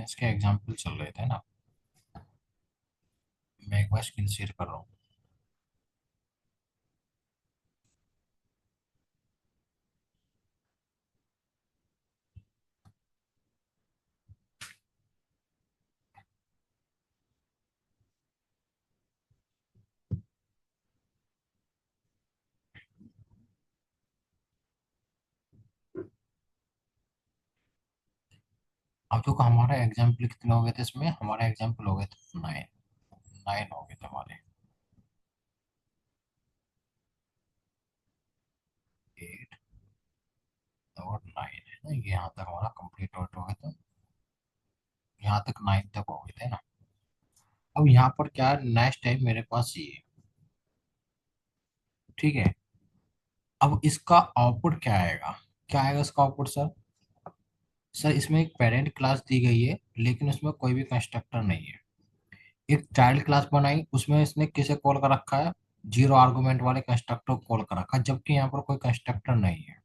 Science के example चल रहे थे ना। मैं एक बार स्क्रीन शेयर कर रहा हूँ। अब देखो हमारा एग्जाम्पल कितने हो गए थे, इसमें हमारे एग्जाम्पल हो गए थे 9। 9 हो गए थे हमारे। 8 और 9 है ना, ये यहाँ तक हमारा कंप्लीट हो गए थे। यहाँ तक 9 तक हो गए थे ना। अब यहाँ पर क्या नेक्स्ट है मेरे पास ये। ठीक है। अब इसका आउटपुट क्या आएगा? क्या आएगा इसका आउटपुट सर? सर इसमें एक पेरेंट क्लास दी गई है, लेकिन उसमें कोई भी कंस्ट्रक्टर नहीं है। एक चाइल्ड क्लास बनाई, उसमें इसने किसे कॉल कर रखा है? जीरो आर्गुमेंट वाले कंस्ट्रक्टर को कॉल कर रखा है, जबकि यहाँ पर कोई कंस्ट्रक्टर नहीं है।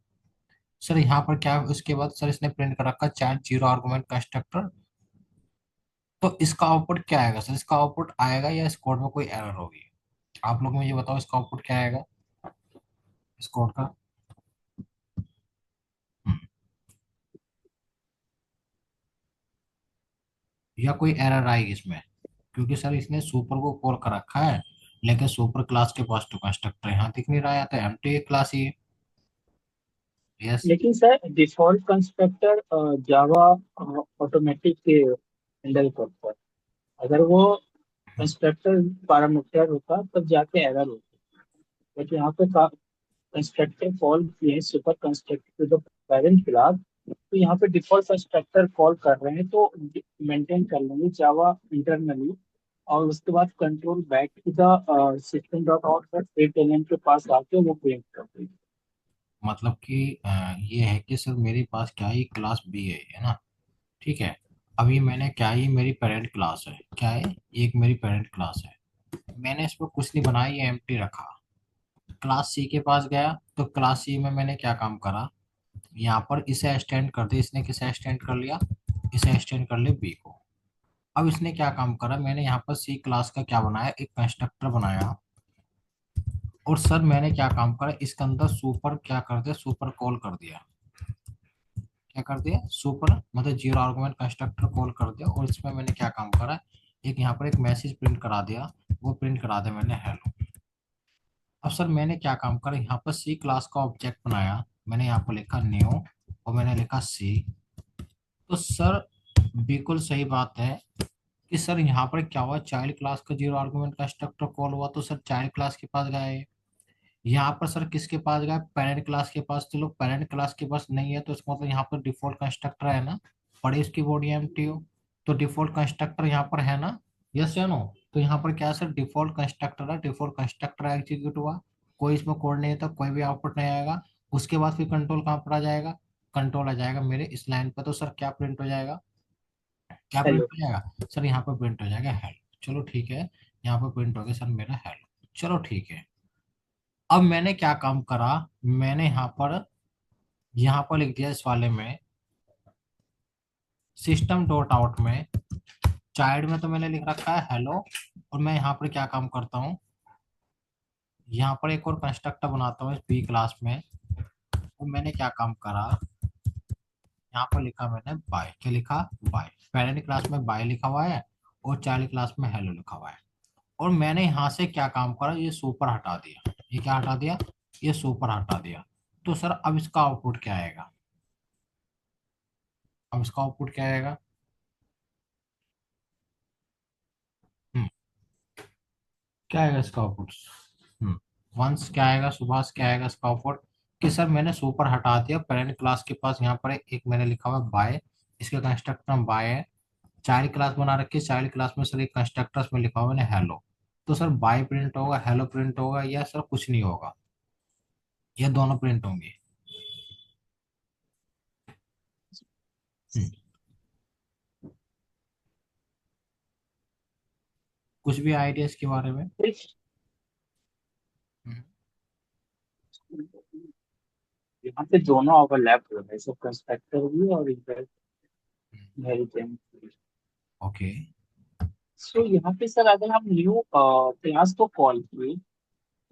सर यहाँ पर क्या है, उसके बाद सर इसने प्रिंट कर रखा है चाइल्ड जीरो आर्गुमेंट कंस्ट्रक्टर। तो इसका आउटपुट क्या आएगा सर? इसका आउटपुट आएगा या इस कोड में कोई एरर होगी? आप लोग मुझे बताओ इसका आउटपुट क्या आएगा इस कोड का। हम्म, या कोई एरर आएगी इसमें? क्योंकि सर इसने सुपर को कॉल कर रखा है, लेकिन सुपर क्लास के पास तो कंस्ट्रक्टर यहाँ दिख नहीं रहा है, तो एम्प्टी क्लास ही है। यस। लेकिन सर डिफॉल्ट कंस्ट्रक्टर जावा ऑटोमेटिक हैंडल करता है। अगर वो कंस्ट्रक्टर पैरामीटर होता तब जाके एरर होती। बट यहाँ पे कंस्ट्रक्टर कॉल किए super constructor to the parent class, तो यहाँ पे डिफॉल्ट कंस्ट्रक्टर कॉल कर रहे हैं तो मेंटेन कर लेंगे जावा इंटरनली। और उसके बाद control back to the system dot out पर एट एलिमेंट के पास आके वो प्रिंट कर देंगे। मतलब कि ये है कि सर मेरे पास क्या है, क्लास बी है ना। ठीक है। अभी मैंने क्या, ये मेरी पेरेंट क्लास है, क्या है ये, एक मेरी पेरेंट क्लास है। मैंने इसमें कुछ नहीं बनाया, ये एम्प्टी रखा। क्लास सी के पास गया, तो क्लास सी में मैंने क्या काम करा, यहाँ पर इसे एक्सटेंड कर दिया। इसने किसे एक्सटेंड कर लिया? इसे एक्सटेंड कर लिया बी को। अब इसने क्या काम करा, मैंने यहाँ पर सी क्लास का क्या बनाया, एक कंस्ट्रक्टर बनाया। और सर मैंने क्या काम करा, इसके अंदर सुपर क्या कर दिया, सुपर कॉल कर दिया। क्या कर दिया? सुपर मतलब जीरो आर्गुमेंट कंस्ट्रक्टर कॉल कर दिया, और इसमें मैंने क्या काम करा, एक यहाँ पर एक मैसेज प्रिंट करा दिया। वो प्रिंट करा दिया मैंने हेलो। अब सर मैंने क्या काम करा, यहाँ पर सी क्लास का ऑब्जेक्ट बनाया। मैंने यहाँ पर लिखा न्यू, और मैंने लिखा सी। तो सर बिल्कुल सही बात है कि सर यहाँ पर क्या हुआ, चाइल्ड क्लास का जीरो आर्गुमेंट कंस्ट्रक्टर कॉल हुआ, तो सर चाइल्ड क्लास के पास गए। यहाँ पर सर किसके पास गया? पेरेंट क्लास के पास। चलो पेरेंट क्लास के पास नहीं है, तो इसका मतलब यहाँ पर डिफॉल्ट कंस्ट्रक्टर है ना, पढ़े इसकी बॉडी एम्प्टी हो। तो डिफॉल्ट कंस्ट्रक्टर यहाँ पर है ना, यस या नो? तो यहाँ पर क्या है सर, डिफॉल्ट कंस्ट्रक्टर है, डिफॉल्ट कंस्ट्रक्टर एग्जीक्यूट हुआ। कोई इसमें कोड नहीं था, कोई भी आउटपुट नहीं आएगा। उसके बाद फिर कंट्रोल कहाँ पर आ जाएगा? कंट्रोल आ जाएगा मेरे इस लाइन पर। तो सर क्या प्रिंट हो जाएगा? क्या प्रिंट हेलो। हो जाएगा सर? यहाँ पर प्रिंट हो जाएगा हेलो। चलो ठीक है, यहाँ पर प्रिंट हो गया सर मेरा हेलो। चलो ठीक है। अब मैंने क्या काम करा, मैंने यहाँ पर लिख दिया इस वाले में, सिस्टम डॉट आउट में चाइल्ड में तो मैंने लिख रखा है हेलो। और मैं यहाँ पर क्या काम करता हूँ, यहाँ पर एक और कंस्ट्रक्टर बनाता हूँ इस बी क्लास में। और मैंने क्या काम करा, यहाँ पर लिखा मैंने बाय। क्या लिखा? बाय। पेरेंट क्लास में बाय लिखा हुआ है, और चाइल्ड क्लास में हेलो लिखा हुआ है। और मैंने यहाँ से क्या काम करा, ये सुपर हटा दिया। ये क्या हटा दिया? ये सुपर हटा दिया। तो सर अब इसका आउटपुट क्या आएगा? अब इसका आउटपुट क्या आएगा? हम्म, क्या आएगा इसका आउटपुट? वंस क्या आएगा, सुभाष क्या आएगा इसका आउटपुट? कि सर मैंने सुपर हटा दिया, पेरेंट क्लास के पास यहाँ पर एक मैंने लिखा हुआ है बाय। इसके कंस्ट्रक्टर में बाय है। चाइल्ड क्लास बना रखी है, चाइल्ड क्लास में सर एक कंस्ट्रक्टर्स में लिखा हुआ है हेलो। तो सर बाय प्रिंट होगा, हेलो प्रिंट होगा, या सर कुछ नहीं होगा? या दोनों प्रिंट होंगे? हम्म, कुछ भी आइडिया इसके बारे में? हम्म, यहाँ पे दोनों ओवरलैप हो रहे हैं, सब कंस्ट्रक्टर भी और हम्म। इनहेरिटेंस भी। ओके। सो यहाँ पे सर अगर हम न्यू क्लास को कॉल किए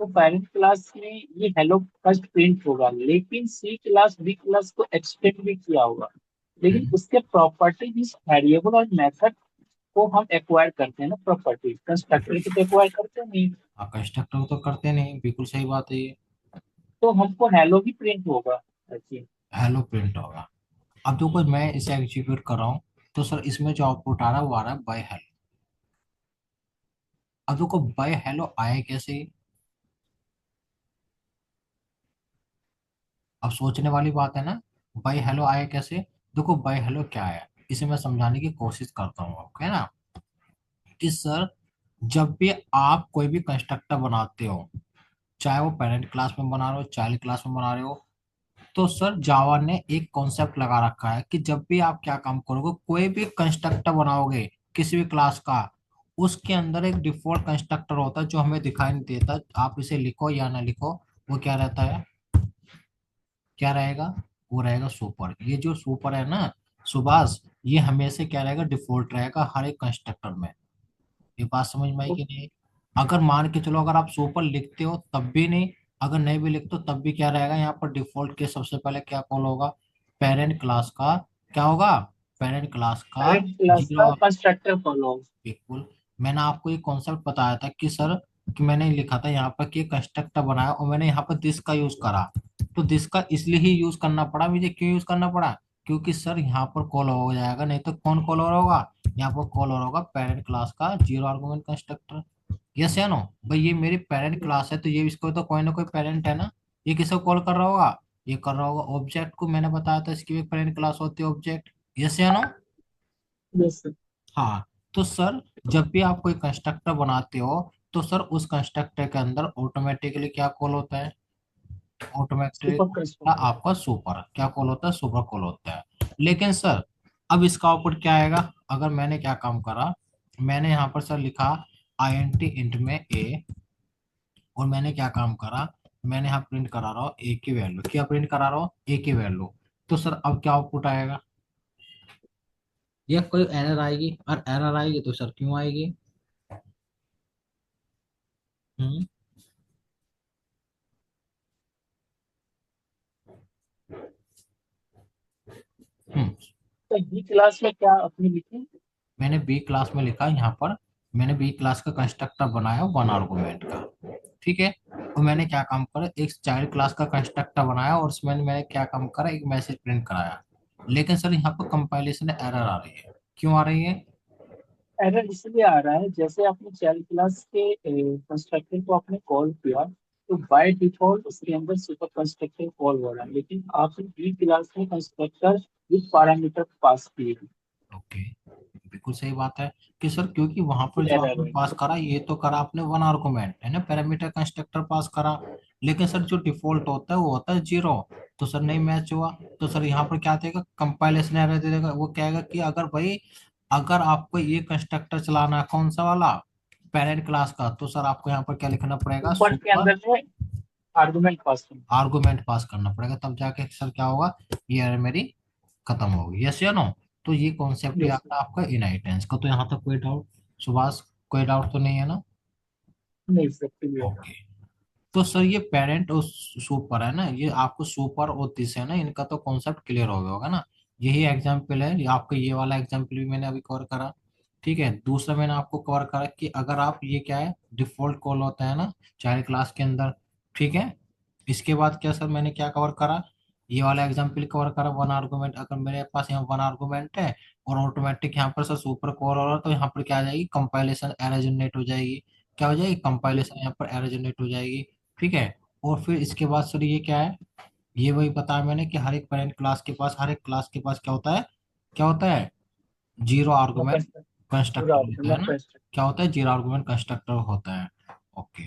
तो पेरेंट क्लास में ये हेलो फर्स्ट प्रिंट होगा, लेकिन सी क्लास बी क्लास को एक्सटेंड भी किया होगा, लेकिन हम्म। उसके प्रॉपर्टी जिस वेरिएबल और मेथड को हम एक्वायर करते हैं ना, प्रॉपर्टी कंस्ट्रक्टर की तो एक्वायर करते नहीं, हाँ, कंस्ट्रक्टर तो करते नहीं, बिल्कुल सही बात है ये। तो हमको हेलो ही प्रिंट होगा ऐसे। हेलो प्रिंट होगा। अब देखो मैं इसे एग्जीक्यूट कर रहा हूँ, तो सर इसमें जो आउटपुट आ रहा है वो आ रहा है बाय हेलो। अब देखो बाय हेलो आए कैसे, अब सोचने वाली बात है ना। बाय हेलो आए कैसे? देखो बाय हेलो क्या है, इसे मैं समझाने की कोशिश करता हूँ आपको, है ना। कि सर जब भी आप कोई भी कंस्ट्रक्टर बनाते हो, चाहे वो पेरेंट क्लास में बना रहे हो, चाइल्ड क्लास में बना रहे हो, तो सर जावा ने एक कॉन्सेप्ट लगा रखा है कि जब भी आप क्या काम करोगे, कोई भी कंस्ट्रक्टर बनाओगे किसी भी क्लास का, उसके अंदर एक डिफॉल्ट कंस्ट्रक्टर होता है जो हमें दिखाई नहीं देता, आप इसे लिखो या ना लिखो। वो क्या रहता है, क्या रहेगा? वो रहेगा सुपर। ये जो सुपर है ना सुभाष, ये हमेशा क्या रहेगा, डिफॉल्ट रहेगा हर एक कंस्ट्रक्टर में। ये बात समझ में आई तो कि नहीं? अगर मान के चलो अगर आप सुपर लिखते हो तब भी नहीं, अगर नहीं भी लिखते हो तब भी क्या रहेगा, यहाँ पर डिफॉल्ट के सबसे पहले क्या कॉल होगा, पेरेंट क्लास का। क्या होगा? पेरेंट क्लास का पेरेंट क्लास का जीरो। Constructor follow. बिल्कुल। मैंने आपको ये कॉन्सेप्ट बताया था कि सर, कि मैंने लिखा था यहाँ पर कि कंस्ट्रक्टर बनाया और मैंने यहाँ पर दिस का यूज करा। तो दिस का इसलिए ही यूज करना पड़ा मुझे, क्यों यूज करना पड़ा? क्योंकि सर यहाँ पर कॉल हो जाएगा, नहीं तो कौन कॉल होगा? यहाँ पर कॉल होगा पेरेंट क्लास का जीरो आर्गुमेंट कंस्ट्रक्टर। यस या नो? भाई ये मेरी पेरेंट क्लास है, तो ये इसको तो कोई ना कोई पेरेंट है ना। ये किसको कॉल कर रहा होगा? ये कर रहा होगा ऑब्जेक्ट को। मैंने बताया था इसकी भी पेरेंट क्लास होती है ऑब्जेक्ट। यस या नो? यस। हाँ। तो सर जब भी आप कोई कंस्ट्रक्टर बनाते हो, तो सर उस कंस्ट्रक्टर के अंदर ऑटोमेटिकली क्या कॉल होता है? Automatically super constructor. आपका सुपर क्या कॉल होता है? सुपर कॉल होता है। लेकिन सर अब इसका आउटपुट क्या आएगा? अगर मैंने क्या काम करा, मैंने यहाँ पर सर लिखा INT इंट में ए, और मैंने क्या काम करा, मैंने यहाँ प्रिंट करा रहा हूँ ए की वैल्यू। क्या प्रिंट करा रहा हूँ? ए की वैल्यू। तो सर अब क्या आउटपुट आएगा? या कोई एरर आएगी, और एरर आएगी तो सर क्यों आएगी? हम्म। हम्म। तो बी क्लास में क्या अपनी लिखी। मैंने बी क्लास में लिखा यहाँ पर, मैंने बी क्लास का कंस्ट्रक्टर बनाया वन आर्गुमेंट का। ठीक है। और मैंने क्या काम करा, एक चाइल्ड क्लास का कंस्ट्रक्टर बनाया और उसमें मैंने क्या काम करा, एक मैसेज प्रिंट कराया। लेकिन सर यहाँ पर कंपाइलेशन एरर आ रही है। क्यों आ रही है? एरर इसलिए आ रहा है, जैसे आपने चाइल्ड क्लास के कंस्ट्रक्टर को आपने कॉल किया, तो बाय डिफॉल्ट उसके अंदर सुपर कंस्ट्रक्टर कॉल हो रहा है, लेकिन आपने बी क्लास में कंस्ट्रक्टर विद पैरामीटर पास किए, ओके। बिल्कुल सही बात है कि सर, क्योंकि वहां पर जो एरर आपने है। पास करा ये तो करा आपने वन आर्गुमेंट, है ना, पैरामीटर कंस्ट्रक्टर पास करा। लेकिन सर जो डिफॉल्ट होता है वो होता है जीरो। तो सर नहीं मैच हुआ। तो सर यहाँ पर क्या देगा, कंपाइलेशन एरर दे देगा। वो कहेगा कि अगर भाई, अगर आपको ये कंस्ट्रक्टर चलाना है कौन सा वाला, पेरेंट क्लास का, तो सर आपको यहाँ पर क्या लिखना पड़ेगा, ऊपर के सुपर अंदर में आर्गुमेंट पास करना। आर्गुमेंट पास करना पड़ेगा, तब जाके सर क्या होगा, ये एरर मेरी खत्म होगी। यस या नो? तो ये कॉन्सेप्ट यस। याद था आपका इनहेरिटेंस का। तो यहाँ तक कोई डाउट? सुभाष, कोई डाउट तो नहीं है ना? नहीं सकती है। ओके। तो सर ये पेरेंट और सुपर है ना, ये आपको सुपर और दिस है ना, इनका तो कॉन्सेप्ट क्लियर हो गया होगा ना। यही एग्जाम्पल है, ये आपका ये वाला एग्जाम्पल भी मैंने अभी कवर करा। ठीक है। दूसरा मैंने आपको कवर करा कि अगर आप, ये क्या है, डिफॉल्ट कॉल होता है ना चाइल्ड क्लास के अंदर। ठीक है। इसके बाद क्या सर, मैंने क्या कवर करा, ये वाला एग्जाम्पल कवर करा, वन आर्गुमेंट। अगर मेरे पास यहाँ वन आर्गुमेंट है और ऑटोमेटिक यहाँ पर सर सुपर कॉल हो रहा है, तो यहाँ पर क्या आ जाएगी, कंपाइलेशन एरर जनरेट हो जाएगी। क्या हो जाएगी? कंपाइलेशन यहाँ पर एरर जनरेट हो जाएगी। ठीक है। और फिर इसके बाद सर ये क्या है, ये वही बताया मैंने कि हर एक पेरेंट क्लास के पास, हर एक क्लास के पास क्या होता है, क्या होता है, जीरो आर्गुमेंट पूरा कंस्ट्रक्टर होता है मतलब ना। क्या होता है? जीरो आर्गुमेंट कंस्ट्रक्टर होता है। ओके।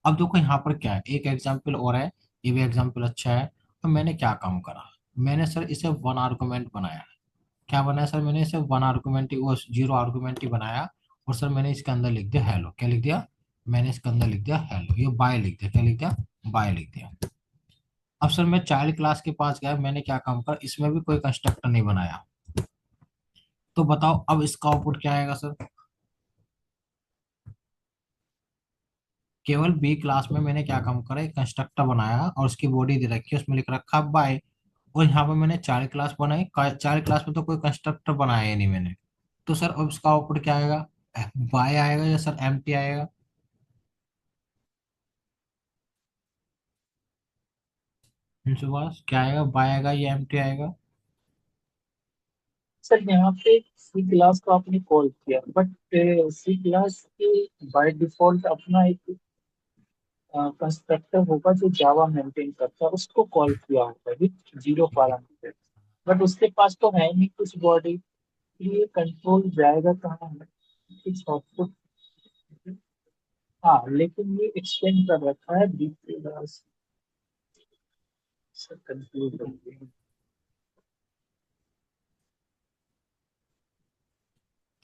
अब देखो यहाँ पर क्या है, एक एग्जाम्पल और है, ये भी एग्जाम्पल अच्छा है। तो मैंने क्या काम करा, मैंने सर इसे वन आर्गुमेंट बनाया। क्या बनाया सर, मैंने इसे वन आर्गुमेंट ही, वो जीरो आर्गुमेंट ही बनाया। और सर मैंने इसके अंदर लिख दिया हेलो। क्या लिख दिया? मैंने इसके अंदर लिख दिया हेलो। ये बाय लिख दिया। क्या लिख दिया? बाय लिख दिया। अब सर मैं चाइल्ड क्लास के पास गया, मैंने क्या काम करा, इसमें भी कोई कंस्ट्रक्टर नहीं बनाया। तो बताओ अब इसका आउटपुट क्या आएगा सर। केवल बी क्लास में मैंने क्या काम करा, एक कंस्ट्रक्टर बनाया और उसकी बॉडी दे रखी है, उसमें लिख रखा बाय। और यहाँ पे मैंने चाइल्ड क्लास बनाई, चाइल्ड क्लास में तो कोई कंस्ट्रक्टर बनाया ही नहीं मैंने। तो सर अब इसका आउटपुट क्या आएगा, बाय आएगा या सर एम्प्टी आएगा। सुभाष क्या आएगा, बाय आएगा या एम्प्टी आएगा। सर यहाँ पे सी क्लास को आपने कॉल किया, बट सी क्लास की बाय डिफॉल्ट अपना एक कंस्ट्रक्टर होगा जो जावा मेंटेन करता है, उसको कॉल किया होगा विथ जीरो पैरामीटर। बट उसके पास तो है नहीं कुछ बॉडी, ये कंट्रोल जाएगा कहाँ है, कुछ आउटपुट। हाँ, लेकिन ये एक्सटेंड कर रखा है बी क्लास। सर कंफ्यूज हो गए।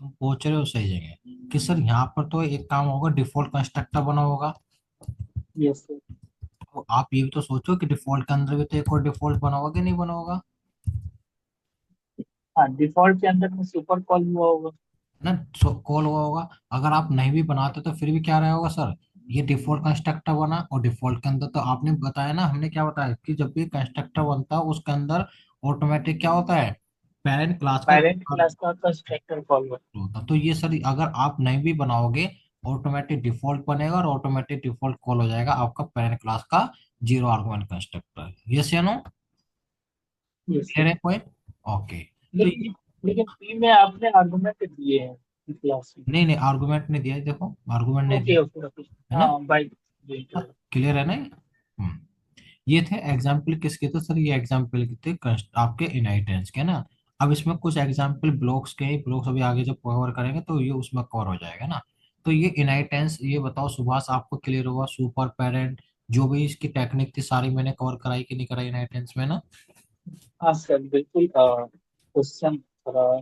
तुम पहुंच रहे हो सही जगह कि सर यहाँ पर तो एक काम होगा, डिफॉल्ट कंस्ट्रक्टर बना होगा। Yes sir. तो आप ये भी तो सोचो कि डिफॉल्ट के अंदर भी तो एक और डिफॉल्ट बना होगा कि नहीं बना होगा। हाँ, डिफॉल्ट के अंदर में सुपर कॉल हुआ होगा। ना कॉल हुआ होगा। अगर आप नहीं भी बनाते तो फिर भी क्या रहा होगा सर, ये डिफॉल्ट कंस्ट्रक्टर बना, और डिफॉल्ट के अंदर तो आपने बताया ना, हमने क्या बताया कि जब भी कंस्ट्रक्टर बनता है उसके अंदर ऑटोमेटिक क्या होता है, पेरेंट क्लास का पेरेंट क्लास का कंस्ट्रक्टर कॉल हुआ। होता। तो ये सर अगर आप नहीं भी बनाओगे, ऑटोमेटिक डिफॉल्ट बनेगा और ऑटोमेटिक डिफॉल्ट कॉल हो जाएगा आपका पेरेंट क्लास का जीरो आर्गुमेंट कंस्ट्रक्टर। यस या नो, यस क्लियर सर। है पॉइंट। ओके। तो लेकिन लेकिन पी में आपने आर्गुमेंट दिए हैं क्लास में। नहीं नहीं, आर्गुमेंट नहीं दिया है, देखो आर्गुमेंट नहीं ओके दिया ओके ओके। है ना। हाँ बाई। क्लियर है ना। ये थे एग्जाम्पल किसके थे सर, ये एग्जाम्पल थे आपके इनहेरिटेंस के ना। अब इसमें कुछ एग्जाम्पल ब्लॉक्स के, ब्लॉक्स अभी आगे जब कवर करेंगे तो ये उसमें कवर हो जाएगा ना। तो ये इनहेरिटेंस, ये बताओ सुभाष आपको क्लियर होगा, सुपर पेरेंट जो भी इसकी टेक्निक थी सारी मैंने कवर कराई कि नहीं कराई इनहेरिटेंस में ना। हाँ सर बिल्कुल। क्वेश्चन थोड़ा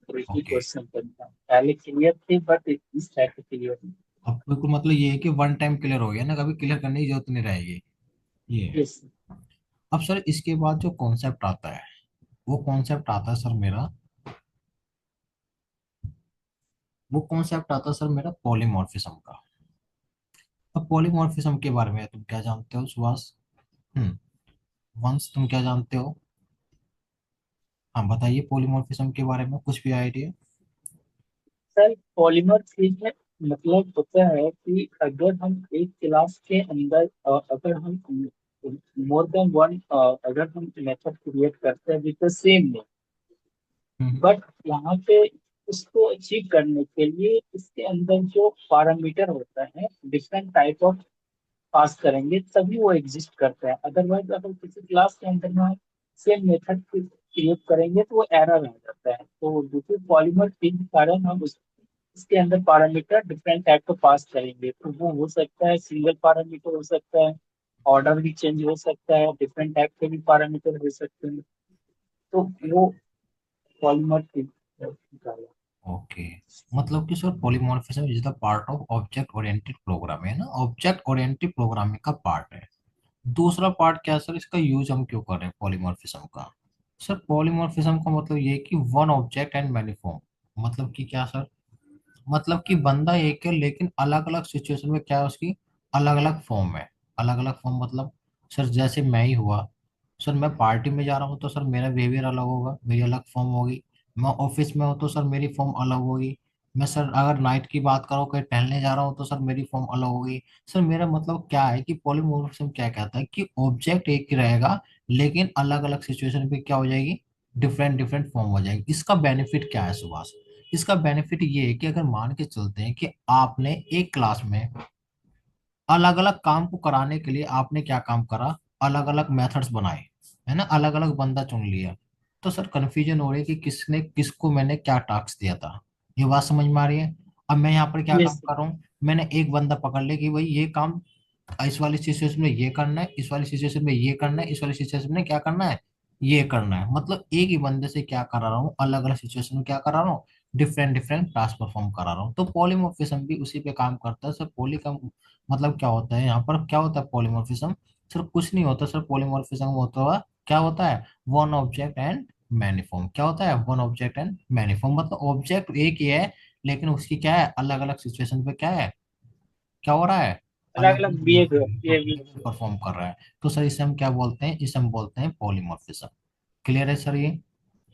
ट्रिकी ओके। क्वेश्चन बनता है, पहले क्लियर थे बट इस टाइप के क्लियर नहीं। अब बिल्कुल मतलब ये है कि वन टाइम क्लियर हो गया ना, कभी क्लियर करने की जरूरत नहीं रहेगी। ये है। यस। अब सर इसके बाद जो कॉन्सेप्ट आता है, वो कॉन्सेप्ट आता है सर मेरा, वो कॉन्सेप्ट आता है सर मेरा पॉलीमॉर्फिज्म का। अब पॉलीमॉर्फिज्म के बारे में तुम क्या जानते हो सुभाष। हम्म। वंश तुम क्या जानते हो। हाँ बताइए, पॉलीमॉर्फिज्म के बारे में कुछ भी आइडिया। सर पॉलीमर चीज में मतलब होता है कि अगर हम एक क्लास के अंदर अगर हम मोर देन वन अगर हम मेथड क्रिएट करते हैं with the same name, hmm but यहाँ पे इसको अचीव करने के लिए इसके अंदर जो पैरामीटर होता है डिफरेंट टाइप ऑफ पास करेंगे तभी वो एग्जिस्ट करता है। अदरवाइज अगर किसी क्लास के अंदर में सेम मेथड क्रिएट करेंगे तो वो एरर आ जाता है। तो दूसरे पॉलीमर के कारण हम इसके अंदर पैरामीटर डिफरेंट टाइप का पास करेंगे, तो वो हो सकता है सिंगल पैरामीटर हो सकता है, ऑर्डर भी चेंज हो सकता है, डिफरेंट टाइप के भी पैरामीटर हो सकते हैं। तो वो पॉलीमर निकाला। ओके। मतलब कि sir polymorphism is the part of object oriented programming, है ना, ऑब्जेक्ट ओरिएंटेड प्रोग्रामिंग का पार्ट है। दूसरा पार्ट क्या है सर, इसका यूज हम क्यों कर रहे हैं पॉलीमॉर्फिज्म का। सर पॉलीमॉर्फिज्म का मतलब ये है कि one object and many form. मतलब कि क्या सर, मतलब कि बंदा एक है लेकिन अलग अलग सिचुएशन में क्या है उसकी अलग अलग फॉर्म है। अलग अलग फॉर्म मतलब सर जैसे मैं ही हुआ, सर मैं पार्टी में जा रहा हूँ तो सर मेरा बिहेवियर अलग होगा, मेरी अलग फॉर्म होगी। मैं ऑफिस में हूँ तो सर मेरी फॉर्म अलग होगी। मैं सर अगर नाइट की बात करूँ कहीं टहलने जा रहा हूँ तो सर मेरी फॉर्म अलग होगी। सर मेरा मतलब क्या है कि पॉलीमॉर्फिज्म क्या कहता है कि ऑब्जेक्ट एक ही रहेगा लेकिन अलग अलग सिचुएशन पे क्या हो जाएगी, डिफरेंट डिफरेंट फॉर्म हो जाएगी। इसका बेनिफिट क्या है सुभाष। इसका बेनिफिट ये है कि अगर मान के चलते हैं कि आपने एक क्लास में अलग अलग काम को कराने के लिए आपने क्या काम करा, अलग अलग मेथड्स बनाए, है ना, अलग अलग बंदा चुन लिया। तो सर कन्फ्यूजन हो रही है कि किसने किसको मैंने क्या टास्क दिया था। ये बात समझ में आ रही है। अब मैं यहाँ पर क्या काम यस। कर रहा हूँ, मैंने एक बंदा पकड़ लिया कि भाई ये काम इस वाली सिचुएशन में ये करना है, इस वाली सिचुएशन में ये करना है, इस वाली सिचुएशन में क्या करना है, ये करना है। मतलब एक ही बंदे से क्या करा रहा हूँ, अलग अलग सिचुएशन में क्या करा रहा हूँ, डिफरेंट डिफरेंट टास्क परफॉर्म करा रहा हूँ। तो पॉलीमॉर्फिज्म भी उसी पे काम करता है सर। पॉली का मतलब क्या होता है, यहाँ पर क्या होता है पॉलीमॉर्फिज्म। सर कुछ नहीं होता सर, पॉलीमॉर्फिज्म होता है क्या होता है, one object and many form. क्या होता है one object and many form, मतलब ऑब्जेक्ट एक ही है लेकिन उसकी क्या है अलग अलग सिचुएशन पे क्या है, क्या हो रहा है, अलग अलग अलग अलग बिहेवियर। बिहेवियर परफॉर्म कर रहा है। तो सर इसे हम क्या बोलते हैं, इसे हम बोलते हैं पॉलीमॉर्फिज्म। क्लियर है सर ये,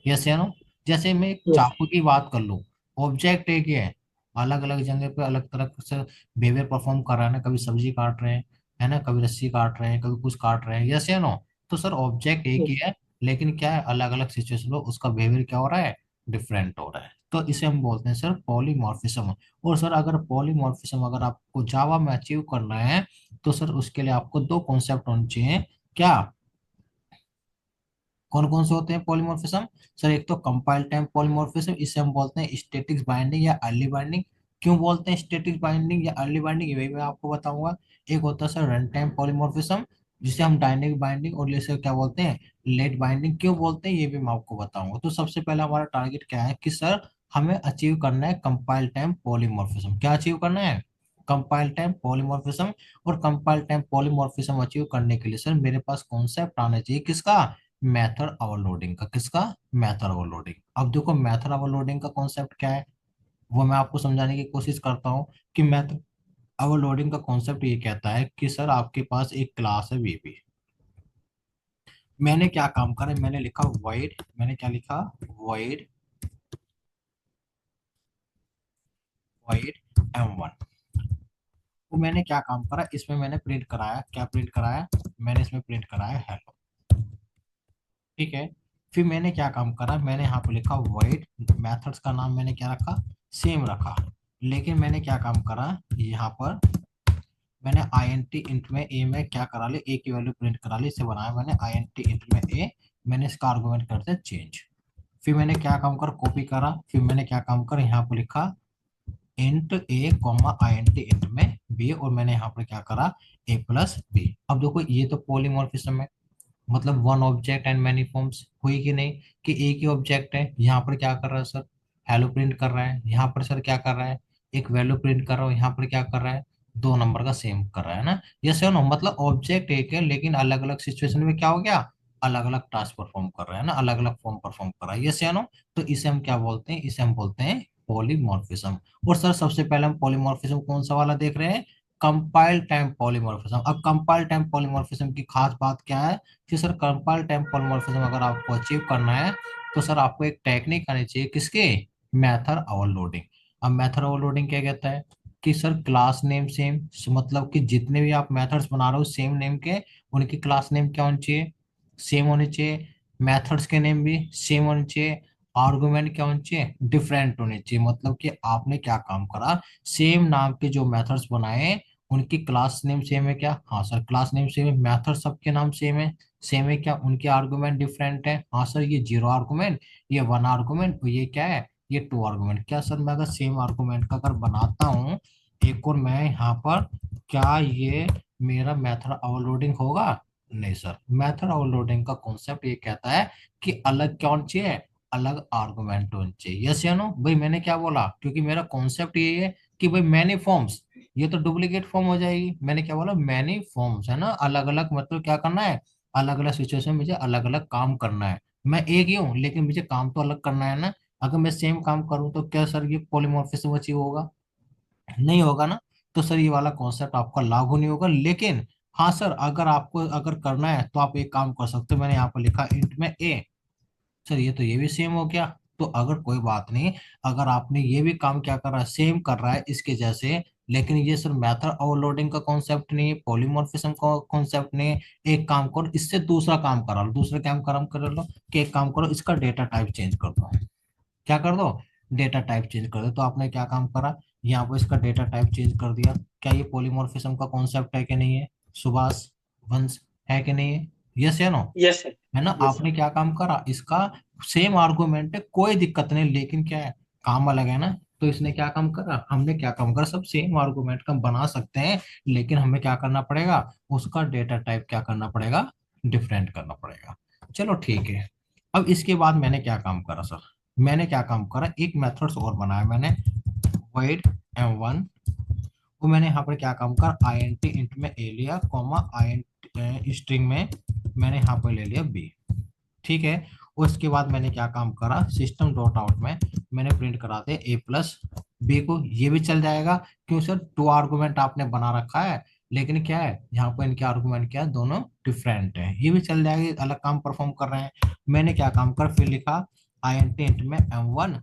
यस या नो। जैसे मैं एक यस। चाकू की बात कर लूं, ऑब्जेक्ट एक ही है, अलग अलग जगह पे अलग तरह से बिहेवियर परफॉर्म कर रहा है ना, कभी सब्जी काट रहे हैं, है ना, कभी रस्सी काट रहे हैं, कभी कुछ काट रहे हैं, यस या नो। तो सर ऑब्जेक्ट एक ही यस। है लेकिन क्या है अलग अलग सिचुएशन में उसका बिहेवियर क्या हो रहा है, डिफरेंट हो रहा है। तो इसे हम बोलते हैं सर पॉलीमॉर्फिज्म। और सर अगर पॉलीमॉर्फिज्म अगर आपको जावा में अचीव करना है तो सर उसके लिए आपको दो कॉन्सेप्ट होने चाहिए। क्या, कौन कौन से होते हैं पॉलीमॉर्फिज्म? सर एक तो कंपाइल टाइम पॉलीमॉर्फिज्म, इसे हम बोलते हैं स्टैटिक बाइंडिंग या अर्ली बाइंडिंग। क्यों बोलते हैं स्टैटिक बाइंडिंग या अर्ली बाइंडिंग, ये भी मैं आपको बताऊंगा। एक होता है सर रन टाइम पॉलीमॉर्फिज्म, जिसे हम डायनेमिक बाइंडिंग, और जैसे क्या बोलते हैं लेट बाइंडिंग। क्यों बोलते हैं ये भी मैं आपको बताऊंगा। तो सबसे पहले हमारा टारगेट क्या है कि सर हमें अचीव करना है कंपाइल टाइम पॉलीमॉर्फिज्म। क्या अचीव करना है, कंपाइल टाइम पॉलीमॉर्फिज्म। और कंपाइल टाइम पॉलीमॉर्फिज्म अचीव करने के लिए सर मेरे पास कॉन्सेप्ट आना चाहिए किसका, मेथड ओवरलोडिंग का। किसका, मेथड ओवरलोडिंग। अब देखो मेथड ओवरलोडिंग का कॉन्सेप्ट क्या है, वो मैं आपको समझाने की कोशिश करता हूँ कि मेथड ओवरलोडिंग का कॉन्सेप्ट ये कहता है कि सर आपके पास एक क्लास है वीपी, मैंने क्या काम करा, मैंने लिखा void, मैंने क्या लिखा void, void m1। तो मैंने क्या काम करा इसमें, मैंने प्रिंट कराया, क्या प्रिंट कराया, मैंने इसमें प्रिंट कराया हेलो। ठीक है, फिर मैंने क्या काम करा, मैंने यहाँ पे लिखा void, मेथड्स का नाम मैंने क्या रखा, सेम रखा। लेकिन मैंने क्या काम करा यहाँ पर, मैंने आईएनटी इंट में ए में क्या करा ली, ए की वैल्यू प्रिंट करा ली, इसे बनाया मैंने आईएनटी इंट में ए। मैंने इसका आर्गुमेंट कर दिया चेंज। फिर मैंने क्या काम कर कॉपी करा, फिर मैंने क्या काम कर यहाँ पर लिखा इंट ए कॉमा आईएनटी इंट में बी, और मैंने यहाँ पर क्या करा ए प्लस बी। अब देखो ये तो पॉलीमॉर्फिज्म है, मतलब one object and many forms हुई कि नहीं, कि एक ही ऑब्जेक्ट है यहाँ पर क्या कर रहा है सर, हेलो प्रिंट कर रहा है, यहाँ पर सर क्या कर रहा है एक वैल्यू प्रिंट कर रहा है, यहाँ पर क्या कर रहा है दो नंबर का सेम कर रहा है ना, ये सर नो, मतलब ऑब्जेक्ट एक है लेकिन अलग अलग सिचुएशन में क्या हो गया, अलग अलग टास्क परफॉर्म कर रहा है ना, अलग अलग फॉर्म परफॉर्म कर रहा है, ये सर नो। तो इसे हम क्या बोलते हैं, इसे हम बोलते हैं पॉलीमॉर्फिज्म। और सर सबसे पहले हम पॉलीमॉर्फिज्म कौन सा वाला देख रहे हैं, कंपाइल टाइम पॉलीमॉर्फिज्म। अब कंपाइल टाइम पॉलीमॉर्फिज्म की खास बात क्या है कि सर कंपाइल टाइम पॉलीमॉर्फिज्म अगर आपको अचीव करना है तो सर आपको एक टेक्निक आनी चाहिए किसके, मेथड ओवरलोडिंग। अब मेथड ओवरलोडिंग क्या कहता है कि सर क्लास नेम सेम, मतलब कि जितने भी आप मेथड्स बना रहे हो सेम नेम के, उनकी क्लास नेम क्या होनी चाहिए, सेम होनी चाहिए, मेथड्स के नेम भी सेम होने चाहिए, आर्गुमेंट क्या होने चाहिए, डिफरेंट होने चाहिए। मतलब कि आपने क्या काम करा, सेम नाम के जो मेथड्स बनाए उनकी क्लास नेम सेम है क्या, हाँ सर क्लास नेम सेम है, मेथड सबके नाम सेम है, सेम है क्या, उनके आर्गुमेंट डिफरेंट है, हाँ सर ये जीरो आर्गुमेंट, ये वन आर्गुमेंट, और ये क्या है ये टू आर्गुमेंट। क्या सर मैं अगर सेम आर्गुमेंट का अगर बनाता हूँ एक और मैं यहाँ पर, क्या ये मेरा मेथड ओवरलोडिंग होगा, नहीं सर। मेथड ओवरलोडिंग का कॉन्सेप्ट ये कहता है कि अलग क्या होना चाहिए, अलग आर्गुमेंट होना चाहिए, यस या नो। भाई मैंने क्या बोला, क्योंकि मेरा कॉन्सेप्ट ये है कि भाई मैनी फॉर्म्स, ये तो डुप्लीकेट फॉर्म हो जाएगी, मैंने क्या बोला मैनी फॉर्म्स है ना, अलग अलग, मतलब क्या करना है अलग अलग सिचुएशन में मुझे अलग अलग काम करना है। मैं एक ही हूँ लेकिन मुझे काम तो अलग करना है ना। अगर मैं सेम काम करूँ तो क्या सर ये पॉलीमॉर्फिज्म अचीव होगा, नहीं होगा ना। तो सर ये वाला कॉन्सेप्ट आपका लागू नहीं होगा। लेकिन हाँ सर अगर आपको अगर करना है तो आप एक काम कर सकते हो, मैंने यहाँ पर लिखा इंट में ए, सर ये तो ये भी सेम हो गया। तो अगर कोई बात नहीं, अगर आपने ये भी काम क्या कर रहा है सेम कर रहा है इसके जैसे, लेकिन ये सर मेथड ओवरलोडिंग का कॉन्सेप्ट नहीं है, पॉलीमॉर्फिज्म का कॉन्सेप्ट नहीं है, एक काम करो इससे दूसरा काम करा लो, दूसरे काम कर लो कि एक काम करो इसका डेटा टाइप चेंज कर दो। क्या कर दो, डेटा टाइप चेंज कर दो। तो आपने क्या काम करा, यहाँ पर इसका डेटा टाइप चेंज कर दिया। क्या ये पॉलीमॉर्फिज्म का कॉन्सेप्ट है कि नहीं है सुभाष, वंश, है कि नहीं है, यस या नो, यस सर। है ना। Yes sir. आपने क्या काम करा, इसका सेम आर्गुमेंट है कोई दिक्कत नहीं, लेकिन क्या है काम अलग है ना। तो इसने क्या काम करा, हमने क्या काम करा, सब सेम आर्गुमेंट का बना सकते हैं लेकिन हमें क्या करना पड़ेगा, उसका डेटा टाइप क्या करना पड़ेगा, डिफरेंट करना पड़ेगा। चलो ठीक है। अब इसके बाद मैंने क्या काम करा सर, मैंने क्या काम करा एक मेथड्स और बनाया मैंने, void m1, वो मैंने यहाँ पर क्या काम करा आई एन टी इंट में ए लिया कॉमा आई एन स्ट्रिंग में मैंने यहाँ पर ले लिया बी। ठीक है, उसके बाद मैंने क्या काम करा, सिस्टम डॉट आउट में मैंने प्रिंट करा दे ए प्लस बी को, ये भी चल जाएगा। क्यों सर, टू आर्गुमेंट आपने बना रखा है, लेकिन क्या है यहाँ पर इनके आर्गुमेंट क्या है, दोनों डिफरेंट है, ये भी चल जाएगा, ये अलग काम परफॉर्म कर रहे हैं। मैंने क्या काम कर, फिर लिखा आई एन टी इंट में M1,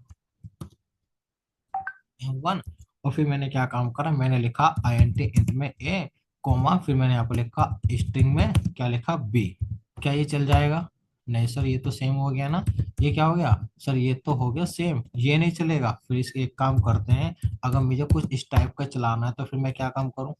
और फिर मैंने क्या काम करा, मैंने लिखा आई एन टी इंट में ए कोमा, फिर मैंने यहाँ पे लिखा स्ट्रिंग में क्या लिखा बी। क्या ये चल जाएगा? नहीं सर, ये तो सेम हो गया ना। ये क्या हो गया सर, ये तो हो गया सेम, ये नहीं चलेगा। फिर इसके एक काम करते हैं, अगर मुझे कुछ इस टाइप का चलाना है तो फिर मैं क्या काम करूं,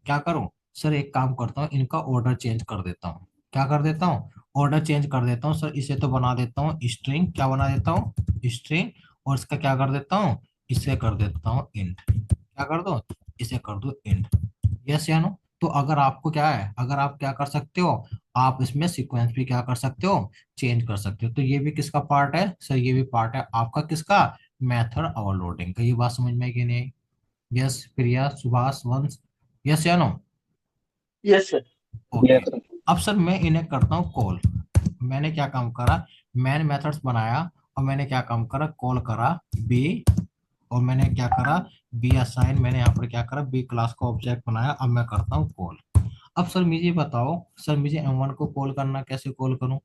क्या करूं सर, एक काम करता हूँ, इनका ऑर्डर चेंज कर देता हूँ। क्या कर देता हूँ, ऑर्डर चेंज कर देता हूँ सर। इसे तो बना देता हूँ स्ट्रिंग, क्या बना देता हूँ, स्ट्रिंग, और इसका क्या कर देता हूँ, इसे कर देता हूँ इंट। क्या कर दो, इसे कर दो इंट। यस या नो? तो अगर आपको क्या है, अगर आप क्या कर सकते हो, आप इसमें सीक्वेंस भी क्या कर सकते हो, चेंज कर सकते हो। तो ये भी किसका पार्ट है सर, ये भी पार्ट है आपका किसका, मेथड ओवरलोडिंग का। ये बात समझ में आई कि नहीं? यस प्रिया, सुभाष, वंश, यस या नो? Yes sir. ओके। अब सर मैं इन्हें करता हूँ कॉल। मैंने क्या काम करा, मैन मेथड्स बनाया, और मैंने क्या काम करा, कॉल करा बी, और मैंने क्या करा, बी असाइन, मैंने यहाँ पर क्या करा, बी क्लास का ऑब्जेक्ट बनाया। अब मैं करता हूँ कॉल। अब सर मुझे बताओ सर, मुझे M1 को कॉल करना, कैसे कॉल करूँ,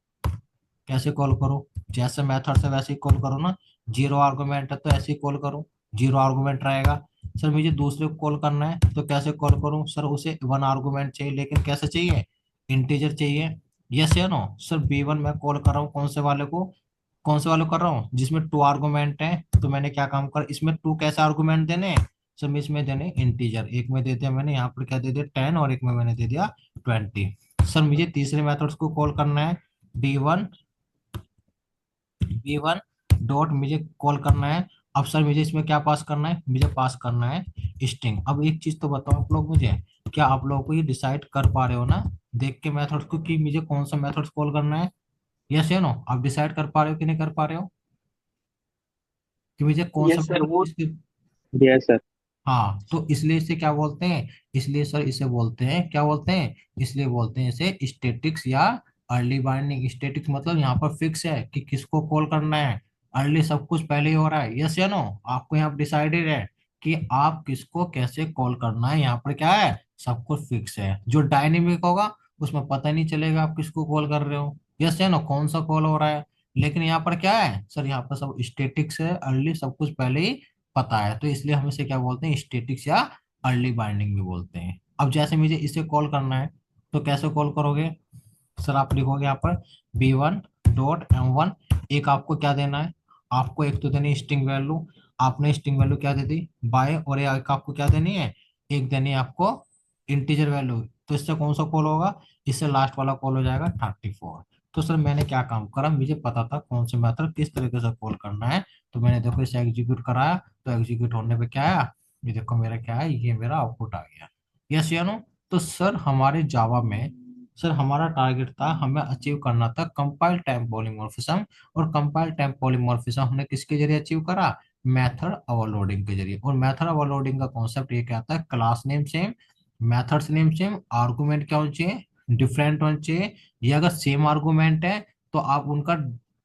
कैसे कॉल करूँ? जैसे मेथड से वैसे ही कॉल करूँ ना, जीरो आर्गुमेंट है तो ऐसे ही कॉल करूँ, जीरो आर्गुमेंट रहेगा। सर मुझे दूसरे को कॉल करना है तो कैसे कॉल करूँ सर, उसे वन आर्गुमेंट चाहिए, लेकिन कैसे चाहिए, इंटीजर चाहिए। यस या नो? सर B1 मैं कॉल कर रहा हूँ कौन से वाले को, कौन से वाले को कर रहा हूँ, जिसमें टू आर्गुमेंट है। तो मैंने क्या काम कर, इसमें टू कैसे आर्गुमेंट देने हैं सर, मैं इसमें देने इंटीजर, एक में दे दिया मैंने यहाँ पर क्या दे दिया 10, और एक में मैंने दे दिया 20। सर मुझे तीसरे मेथड्स को कॉल करना है, B1, B1 डॉट मुझे कॉल करना है। अब सर मुझे इसमें क्या पास करना है, मुझे पास करना है स्ट्रिंग। अब एक चीज तो बताओ आप लोग मुझे, क्या आप लोगों को ये डिसाइड कर पा रहे हो ना, देख के मेथड्स को, कि मुझे कौन सा मेथड्स कॉल करना है? यस या नो? आप डिसाइड कर पा रहे हो कि नहीं कर पा रहे हो, कि मुझे कौन सा यस सर मेथड वो। किसके? Yes sir. हाँ, तो इसलिए इसे क्या बोलते हैं, इसलिए सर इसे बोलते हैं, क्या बोलते हैं, इसलिए बोलते हैं इसे स्टेटिक्स या अर्ली बाइंडिंग। स्टेटिक्स मतलब यहाँ पर फिक्स है कि किसको कॉल करना है, अर्ली सब कुछ पहले ही हो रहा है। यस या नो? आपको यहाँ पर डिसाइडेड है कि आप किसको कैसे कॉल करना है, यहाँ पर क्या है, सब कुछ फिक्स है। जो डायनेमिक होगा उसमें पता नहीं चलेगा आप किसको कॉल कर रहे हो, यस या नो, कौन सा कॉल हो रहा है। लेकिन यहाँ पर क्या है सर, यहाँ पर सब स्टेटिक्स है, अर्ली सब कुछ पहले ही पता है, तो इसलिए हम इसे क्या बोलते हैं, स्टेटिक्स या अर्ली बाइंडिंग भी बोलते हैं। अब जैसे मुझे इसे कॉल करना है तो कैसे कॉल करोगे सर, आप लिखोगे यहाँ पर B1 डॉट M1, एक आपको क्या देना है, आपको एक तो देनी स्ट्रिंग वैल्यू, आपने स्ट्रिंग वैल्यू क्या दे दी बाय, और एक आपको क्या देनी है, एक देनी है आपको इंटीजर वैल्यू। तो इससे कौन सा कॉल होगा, इससे लास्ट वाला कॉल हो जाएगा 34। तो सर मैंने क्या काम करा, मुझे पता था कौन से मेथड किस तरीके से कॉल करना है, तो मैंने देखो इसे एग्जीक्यूट कराया। तो एग्जीक्यूट होने पे क्या आया, ये देखो मेरा क्या है, ये मेरा आउटपुट आ गया। यस या नो? तो सर हमारे जावा में, सर हमारा टारगेट था, हमें अचीव करना था कंपाइल टाइम पॉलीमॉर्फिज्म। और कंपाइल टाइम पॉलीमॉर्फिज्म हमने किसके जरिए अचीव करा, मेथड ओवरलोडिंग के जरिए। और मेथड ओवरलोडिंग का कॉन्सेप्ट ये कहता है, class name same, methods name same, argument क्या होना चाहिए, डिफरेंट होना चाहिए। ये अगर सेम आर्गुमेंट है तो आप उनका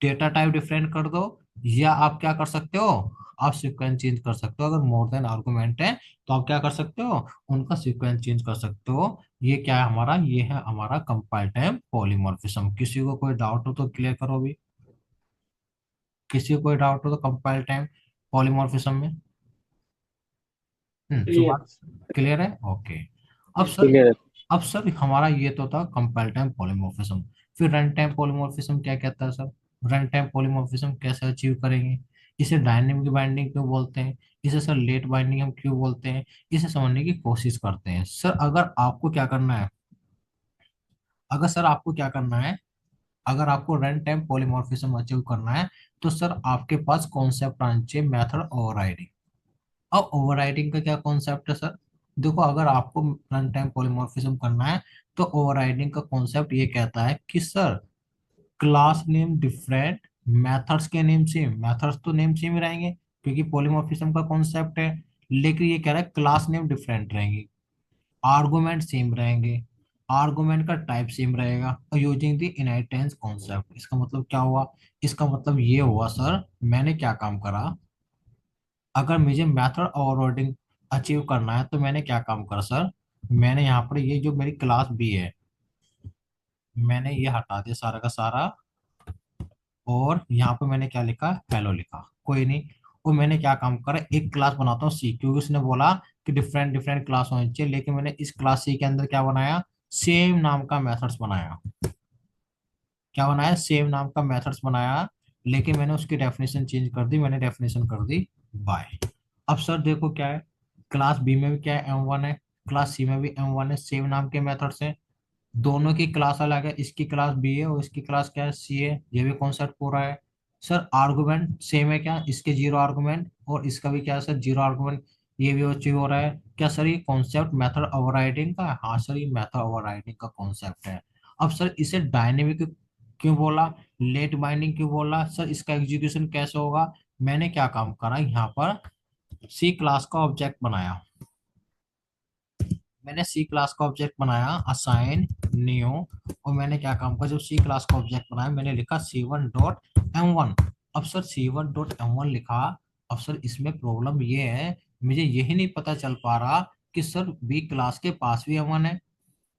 डेटा टाइप डिफरेंट कर दो, या आप क्या कर सकते हो, आप सीक्वेंस चेंज कर सकते हो। अगर मोर देन आर्गुमेंट है तो आप क्या कर सकते हो, उनका सीक्वेंस चेंज कर सकते हो। ये क्या है हमारा, ये है हमारा कंपाइल टाइम पॉलीमॉर्फिज्म। किसी को कोई डाउट हो तो क्लियर करो भी, किसी को कोई डाउट हो तो कंपाइल टाइम पॉलीमॉर्फिज्म में। क्लियर। सुभाष, क्लियर है? ओके। अब सर, क्लियर। अब सर हमारा ये तो था कंपाइल टाइम पॉलीमॉर्फिज्म। फिर रन टाइम पॉलीमॉर्फिज्म क्या कहता है सर, रन टाइम पॉलीमॉर्फिज्म कैसे अचीव करेंगे, इसे डायनेमिक बाइंडिंग क्यों बोलते हैं, इसे सर लेट बाइंडिंग हम क्यों बोलते हैं, इसे समझने की कोशिश करते हैं। सर अगर आपको क्या करना है, अगर सर आपको क्या करना है, अगर आपको रन टाइम पॉलीमॉर्फिज्म अचीव करना है, तो सर आपके पास कॉन्सेप्ट आना चाहिए मेथड ओवरराइडिंग। अब ओवरराइडिंग का क्या कॉन्सेप्ट है सर, देखो अगर आपको रन टाइम पॉलीमॉर्फिज्म करना है तो ओवरराइडिंग का कॉन्सेप्ट ये कहता है कि sir class name different, methods के नेम सेम, मेथड्स तो नेम सेम ही रहेंगे क्योंकि पॉलीमॉर्फिज्म का कॉन्सेप्ट है, लेकिन ये कह रहा है क्लास नेम डिफरेंट रहेंगे, आर्गुमेंट सेम रहेंगे, आर्गुमेंट का टाइप सेम रहेगा और यूजिंग द इनहेरिटेंस कॉन्सेप्ट। इसका मतलब क्या हुआ? इसका मतलब ये हुआ सर, मैंने क्या काम करा, अगर मुझे मेथड ओवरलोडिंग अचीव करना है तो मैंने क्या काम करा सर, मैंने यहाँ पर ये जो मेरी क्लास बी है, मैंने ये हटा दिया सारा का सारा, और यहाँ पे मैंने क्या लिखा, हेलो लिखा, कोई नहीं। और मैंने क्या काम करा, एक क्लास बनाता हूँ सी, क्योंकि उसने बोला कि डिफरेंट डिफरेंट क्लास होनी चाहिए, लेकिन मैंने इस क्लास सी के अंदर क्या बनाया, सेम नाम का मेथड्स बनाया। क्या बनाया, सेम नाम का मेथड्स बनाया, लेकिन मैंने उसकी डेफिनेशन चेंज कर दी, मैंने डेफिनेशन कर दी बाय। अब सर देखो क्या है, क्लास बी में भी क्या है, M1 है, क्लास सी में भी M1 है, सेम नाम के मेथड्स हैं, दोनों की क्लास अलग है, इसकी क्लास बी है और इसकी क्लास क्या है, सी है, ये भी कॉन्सेप्ट पूरा है। सर आर्गुमेंट सेम है क्या, इसके जीरो आर्गुमेंट और इसका भी क्या है सर, जीरो आर्गुमेंट, ये भी अचीव हो रहा है क्या सर, ये कॉन्सेप्ट मेथड ओवरराइडिंग का है? हाँ सर, ये मेथड ओवरराइडिंग का कॉन्सेप्ट है। अब सर इसे डायनेमिक क्यों बोला, लेट बाइंडिंग क्यों बोला सर, इसका एग्जीक्यूशन कैसे होगा? मैंने क्या काम करा, यहाँ पर सी क्लास का ऑब्जेक्ट बनाया, मैंने सी क्लास का ऑब्जेक्ट बनाया असाइन न्यू, और मैंने क्या काम किया, जब सी क्लास का ऑब्जेक्ट बनाया मैंने लिखा C1 डॉट M1। अब सर C1 डॉट M1 लिखा, अब सर इसमें प्रॉब्लम ये है, मुझे यही नहीं पता चल पा रहा कि सर बी क्लास के पास भी M1 है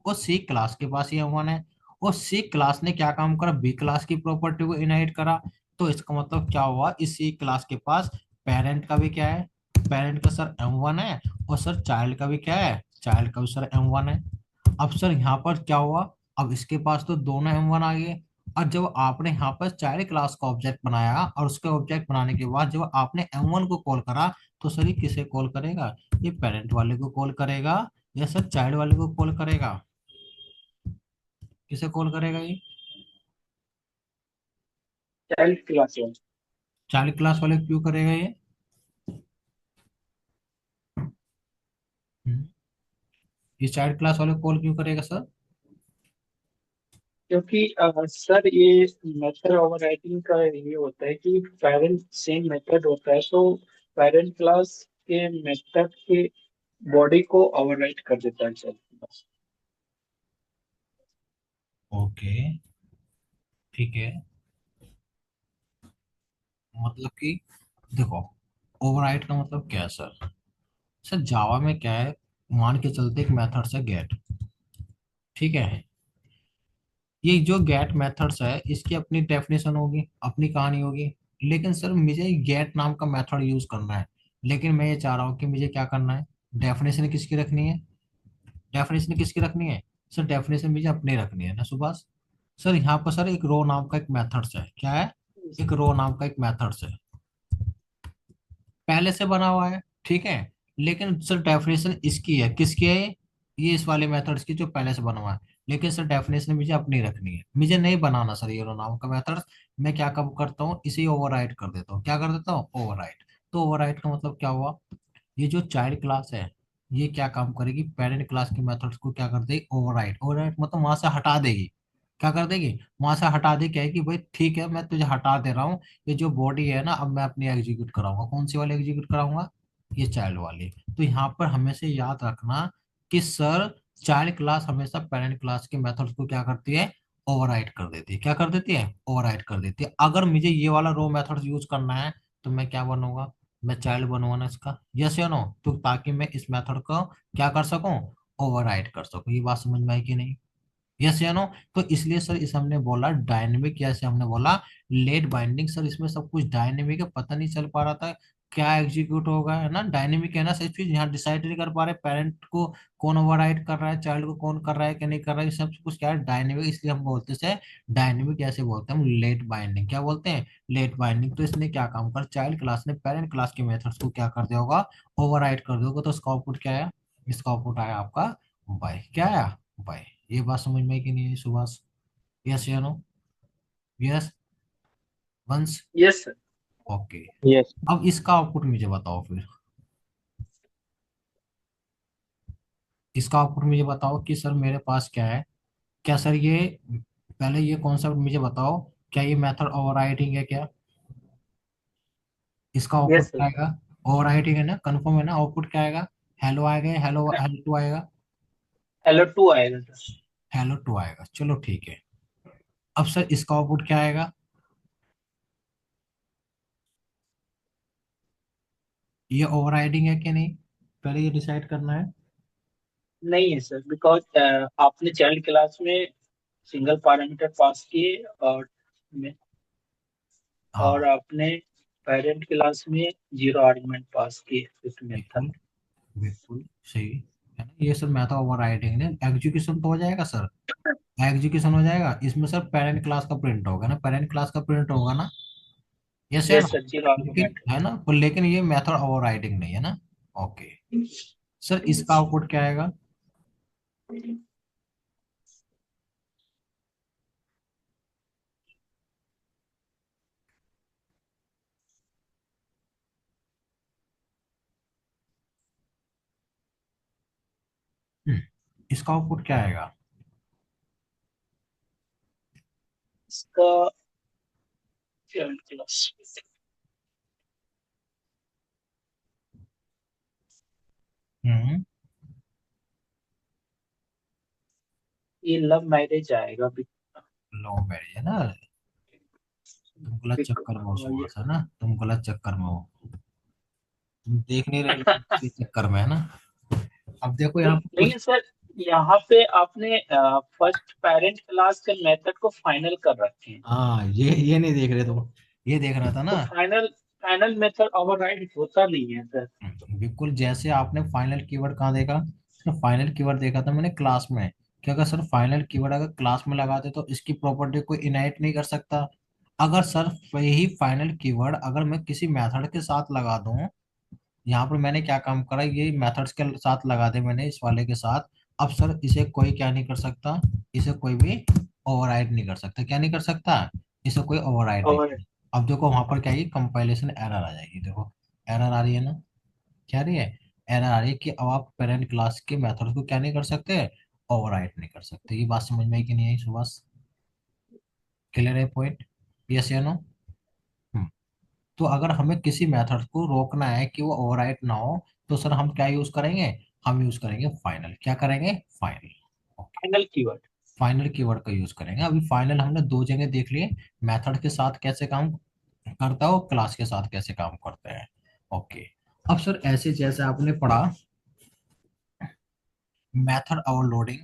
और सी क्लास के पास ही M1 है, और सी क्लास ने क्या काम करा, बी क्लास की प्रॉपर्टी को इनहेरिट करा। तो इसका मतलब क्या हुआ, इस सी क्लास के पास पेरेंट का भी क्या है, पेरेंट का सर M1 है, और सर चाइल्ड का भी क्या है, चाइल्ड का भी सर M1 है। अब सर यहाँ पर क्या हुआ, अब इसके पास तो दोनों M1 आ गए, और जब आपने यहाँ पर चाइल्ड क्लास का ऑब्जेक्ट बनाया और उसके ऑब्जेक्ट बनाने के बाद जब आपने M1 को कॉल करा, तो सर ये किसे कॉल करेगा, ये पेरेंट वाले को कॉल करेगा या सर चाइल्ड वाले को कॉल करेगा, किसे कॉल करेगा ये, चाइल्ड क्लास है। चाइल्ड क्लास वाले क्यों करेगा ये? हम्म, ये चाइल्ड क्लास वाले कॉल क्यों करेगा सर? क्योंकि सर ये मेथड ओवरराइडिंग का ये होता है कि पेरेंट सेम मेथड होता है, तो पेरेंट क्लास के मेथड के बॉडी को ओवरराइड कर देता है चाइल्ड क्लास। ओके, ठीक है, मतलब कि देखो, ओवरराइड का मतलब क्या है सर, सर जावा में क्या है, मान के चलते एक मेथड्स है गेट, ठीक है, ये जो गेट मेथड्स है इसकी अपनी डेफिनेशन होगी, अपनी कहानी होगी, लेकिन सर मुझे गेट नाम का मेथड यूज करना है, लेकिन मैं ये चाह रहा हूँ कि मुझे क्या करना है, डेफिनेशन किसकी रखनी है, डेफिनेशन किसकी रखनी है सर, डेफिनेशन मुझे अपनी रखनी है ना सुभाष। सर यहाँ पर सर एक रो नाम का एक मेथड्स है, क्या है, एक रो नाम का एक मेथड्स है, पहले से बना हुआ है, ठीक है, लेकिन सर डेफिनेशन इसकी है, किसकी है ये इस वाले मेथड्स की जो पहले से बना हुआ है, लेकिन सर डेफिनेशन मुझे अपनी रखनी है, मुझे नहीं बनाना सर ये रो नाम का मेथड्स। मैं क्या कब करता हूँ, इसे ओवरराइड कर देता हूँ, क्या कर देता हूँ, ओवरराइड। तो ओवरराइड का मतलब क्या हुआ, ये जो चाइल्ड क्लास है ये क्या काम करेगी, पेरेंट क्लास के मेथड्स को क्या कर देगी, ओवरराइड, ओवरराइड मतलब वहां से हटा देगी, क्या कर देगी, वहां से हटा दे, क्या है कि भाई ठीक है मैं तुझे हटा दे रहा हूँ, ये जो बॉडी है ना अब मैं अपनी एग्जीक्यूट कराऊंगा, कौन सी वाली एग्जीक्यूट कराऊंगा, ये चाइल्ड वाली। तो यहाँ पर हमेशा याद रखना कि सर चाइल्ड क्लास हमेशा पेरेंट क्लास के मेथड्स को क्या करती है, ओवरराइड कर देती है, क्या कर देती है, ओवरराइड कर देती है। अगर मुझे ये वाला रो मेथड्स यूज करना है तो मैं क्या बनूंगा, मैं चाइल्ड बनूंगा ना इसका, यस या नो, तो ताकि मैं इस मेथड को क्या कर सकूं, ओवरराइड कर सकूं। ये बात समझ में आई कि नहीं, यस या नो? तो इसलिए सर इस हमने बोला डायनेमिक, जैसे हमने बोला लेट बाइंडिंग, सर इसमें सब कुछ डायनेमिक है, पता नहीं चल पा रहा था क्या एग्जीक्यूट होगा, है ना, डायनेमिक है ना, सच चीज यहाँ डिसाइड नहीं कर पा रहे पेरेंट को कौन ओवरराइड कर रहा है, चाइल्ड को कौन कर रहा है कि नहीं कर रहा है, ये सब कुछ क्या है डायनेमिक, इसलिए हम बोलते से डायनेमिक, कैसे बोलते हैं हम, लेट बाइंडिंग, क्या बोलते हैं, लेट बाइंडिंग। तो इसने क्या काम कर, चाइल्ड क्लास ने पेरेंट क्लास के मेथड्स को क्या कर दिया होगा, ओवरराइड कर दिया होगा, तो इसका आउटपुट क्या है, इसका आउटपुट आया आपका बाय, क्या आया, बाय। ये बात समझ में आई कि नहीं सुभाष, यस या no, yes, once, yes sir. Okay. Yes. अब इसका आउटपुट मुझे बताओ फिर, इसका आउटपुट मुझे बताओ कि सर मेरे पास क्या है, क्या सर ये, पहले ये कॉन्सेप्ट मुझे बताओ, क्या ये मेथड ओवरराइडिंग है क्या, इसका आउटपुट यस क्या सर। आएगा, ओवरराइडिंग है ना, कंफर्म है ना, आउटपुट क्या आएगा, हेलो आएगा, हेलो हेलो टू आएगा, हेलो टू आएगा सर। हेलो टू आएगा, चलो ठीक है। अब सर इसका आउटपुट क्या आएगा? ये ओवरराइडिंग है कि नहीं, पहले ये डिसाइड करना है। नहीं है सर, बिकॉज आपने चाइल्ड क्लास में सिंगल पैरामीटर पास किए और हाँ आपने पेरेंट क्लास में जीरो आर्गुमेंट पास किए विथ बिल्कुल, मेथड। बिल्कुल सही है ना। ये सर मैथ ओवरराइडिंग ने एग्जीक्यूशन तो हो जाएगा सर, एग्जीक्यूशन हो जाएगा इसमें सर। पेरेंट क्लास का प्रिंट होगा ना, पेरेंट क्लास का प्रिंट होगा ना, यस है ना। यस सर, जीरो लेकिन आर्गुमेंट। है ना, पर लेकिन ये मेथड ओवरराइडिंग नहीं है ना। ओके, सर इसका आउटपुट क्या आएगा? इसका आउटपुट क्या आएगा? इसका चाइल्ड क्लास, हम्म, ये लव मैरिज आएगा। लो मैरिज है ना, तुम गलत चक्कर में हो ये सुभाष, है ना, तुम गलत चक्कर में हो, तुम देख नहीं रहे लेकिन इसी चक्कर में है ना। अब देखो यहाँ पर कुछ। लेकिन सर, यहाँ पे आपने फर्स्ट पेरेंट क्लास के मेथड को फाइनल कर रखे हैं। हाँ ये नहीं देख रहे तुम, ये देख रहा था तो ना। फाइनल फाइनल मेथड ओवरराइड होता नहीं है सर। बिल्कुल, जैसे आपने फाइनल कीवर्ड कहाँ देखा सर? फाइनल कीवर्ड देखा था मैंने क्लास में। क्या अगर सर फाइनल कीवर्ड अगर क्लास में लगाते तो इसकी प्रॉपर्टी कोई इनहेरिट नहीं कर सकता। अगर सर वही फाइनल कीवर्ड अगर मैं किसी मेथड के साथ लगा दूं, यहाँ पर मैंने क्या काम करा, ये मेथड्स के साथ लगा दे मैंने इस वाले के साथ। अब सर इसे कोई क्या नहीं कर सकता, इसे कोई भी ओवरराइड नहीं कर सकता। क्या नहीं कर सकता? इसे कोई ओवरराइड नहीं और कर। अब देखो वहां पर क्या है, कंपाइलेशन एरर आ जाएगी, देखो एरर आ रही है ना, क्या आ रही है? एरर आ रही है कि अब आप पेरेंट क्लास के मेथड को क्या नहीं कर सकते, ओवरराइड नहीं कर सकते। ये बात समझ में आई कि नहीं आई सुभाष? क्लियर है पॉइंट? यस या नो? तो अगर हमें किसी मेथड को रोकना है कि वो ओवरराइट ना हो, तो सर हम क्या यूज करेंगे? हम यूज करेंगे फाइनल। क्या करेंगे? Final. Okay, final keyword. Final keyword का यूज करेंगे। अभी फाइनल हमने दो जगह देख लिए, मेथड के साथ कैसे काम करता है और क्लास के साथ कैसे काम करते हैं। ओके, अब सर ऐसे जैसे आपने पढ़ा मेथड ओवरलोडिंग,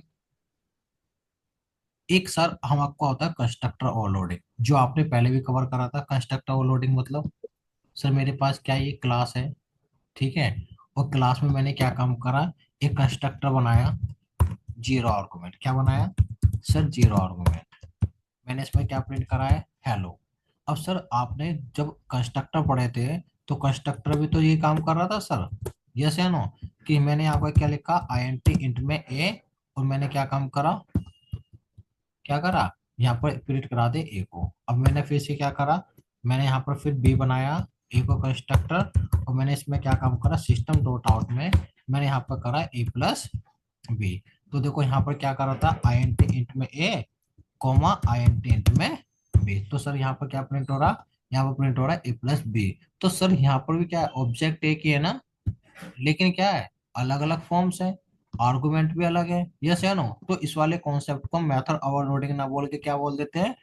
एक सर हम आपको होता है कंस्ट्रक्टर ओवरलोडिंग, जो आपने पहले भी कवर करा था। कंस्ट्रक्टर ओवरलोडिंग मतलब सर मेरे पास क्या ये क्लास है, ठीक है, और क्लास में मैंने क्या काम करा, एक कंस्ट्रक्टर बनाया, जीरो आर्गुमेंट। क्या बनाया सर? Zero argument. मैंने इसमें क्या प्रिंट करा है? हेलो। अब सर आपने जब कंस्ट्रक्टर पढ़े थे तो कंस्ट्रक्टर भी तो ये काम कर रहा था सर, यस या नो? कि मैंने यहाँ पर क्या लिखा, आई एन टी इंट में ए, और मैंने क्या काम करा, क्या करा, यहाँ पर प्रिंट करा दे ए को। अब मैंने फिर से क्या करा, मैंने यहाँ पर फिर बी बनाया, ए को कंस्ट्रक्टर, और मैंने इसमें क्या काम करा, सिस्टम डॉट आउट में मैंने यहाँ पर करा ए प्लस बी। तो देखो यहाँ पर क्या करा था, आई एन टी इंट में A comma I N T int में बी। तो सर यहाँ पर क्या प्रिंट हो रहा, यहाँ पर प्रिंट हो रहा है ए प्लस बी। तो सर यहाँ पर भी क्या है, ऑब्जेक्ट एक ही है ना, लेकिन क्या है, अलग अलग फॉर्म्स है, आर्गुमेंट भी अलग है, यस है नो। तो इस वाले कॉन्सेप्ट को मेथड ओवरलोडिंग ना बोल के क्या बोल देते हैं,